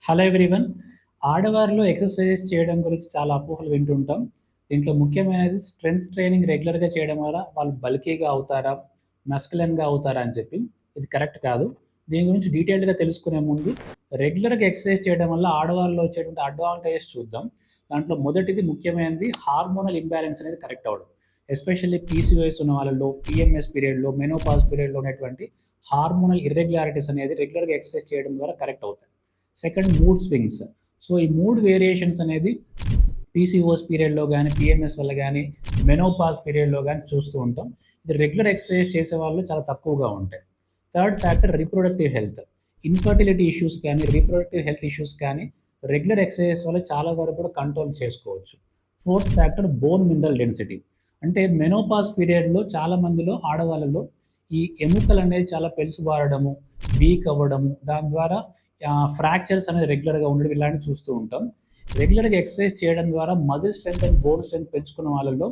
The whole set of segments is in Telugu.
Hello everyone. ఆడవారిలో ఎక్సర్సైజెస్ చేయడం గురించి చాలా అపోహలు వింటుంటాం. దీంట్లో ముఖ్యమైనది స్ట్రెంత్ ట్రైనింగ్ రెగ్యులర్‌గా చేయడం వల్ల వాళ్ళు బల్కీగా అవుతారా? మస్కులెన్‌గా అవుతారా? అని చెప్పి. ఇది కరెక్ట్ కాదు. దీని గురించి డీటెయిల్డ్‌గా తెలుసుకునే ముందు రెగ్యులర్‌గా ఎక్సర్సైజ్ చేయడం వల్ల ఆడవారిలో వచ్చేటువంటి అడ్వాంటేజెస్ చూద్దాం. దాంట్లో మొదటిది ముఖ్యమైనది హార్మోనల్ ఇంబాలెన్స్ అనేది కరెక్ట్ అవ్వడం. ఎస్పెషల్లీ పీసీఓఎస్ ఉన్న వాళ్ళలో, పీఎంఎస్ పీరియడ్‌లో, మెనోపాజ్ పీరియడ్‌లో ఉన్నటువంటి హార్మోనల్ ఇర్రెగ్యులారిటీస్ అనేది రెగ్యులర్‌గా ఎక్సర్సైజ్ చేయడం ద్వారా కరెక్ట్ అవుతాయి. Second mood swings. సో ఈ మూడ్ వేరియేషన్స్ అనేది పీసీఓఎస్ పీరియడ్‌లో గానీ, పీఎంఎస్ వల్ల గానీ, మెనోపాజ్ పీరియడ్‌లో గానీ చూస్తూ ఉంటాం. ఇది రెగ్యులర్ ఎక్సర్సైజ్ చేసే వాళ్ళు చాలా తక్కువగా ఉంటాయి. Third factor reproductive health. Infertility issues కానీ, రీప్రొడక్టివ్ హెల్త్ ఇష్యూస్ కానీ రెగ్యులర్ ఎక్సర్సైజెస్ వల్ల చాలా వరకు కూడా కంట్రోల్ చేసుకోవచ్చు. Fourth factor bone mineral density. అంటే మెనోపాజ్ పీరియడ్‌లో చాలా మందిలో ఆడవాళ్ళలో ఈ ఎముకలనేవి చాలా పెలుసుబారడము, వీక్ అవ్వడము, దాని ద్వారా ఫ్రాక్చర్స్ అనేది రెగ్యులర్‌గా ఉండడం ఇలాంటివి చూస్తూ ఉంటాం. రెగ్యులర్‌గా ఎక్సర్సైజ్ చేయడం ద్వారా muscle strength and bone strength పెంచుకున్న వాళ్ళలో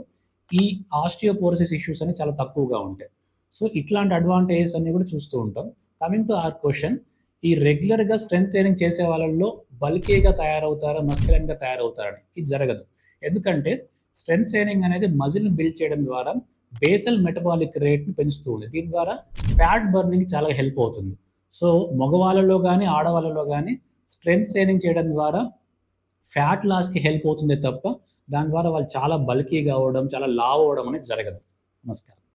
ఈ ఆస్టియోపోరోసిస్ ఇష్యూస్ అనేవి చాలా తక్కువగా ఉంటాయి. సో ఇట్లాంటి అడ్వాంటేజెస్ అన్నీ కూడా చూస్తూ ఉంటాం. కమింగ్ టు అవర్ క్వెషన్, ఈ రెగ్యులర్‌గా స్ట్రెంత్ ట్రైనింగ్ చేసే వాళ్ళలో బల్కీగా తయారవుతారా? మస్కులైన్‌గా తయారవుతారని? ఇది జరగదు. ఎందుకంటే స్ట్రెంత్ ట్రైనింగ్ అనేది మజిల్‌ని బిల్డ్ చేయడం ద్వారా బేసల్ మెటబాలిక్ రేట్‌ని పెంచుతుంది. దీని ద్వారా ఫ్యాట్ బర్నింగ్ చాలా హెల్ప్ అవుతుంది. సో మగవాళ్ళలో గానీ, ఆడవాళ్ళలో గానీ స్ట్రెంత్ ట్రైనింగ్ చేయడం ద్వారా ఫ్యాట్ లాస్‌కి హెల్ప్ అవుతుందే తప్ప, దాని ద్వారా వాళ్ళు చాలా బల్కీగా అవ్వడం, చాలా లావు అవ్వడం అనేది జరగదు. నమస్కారం.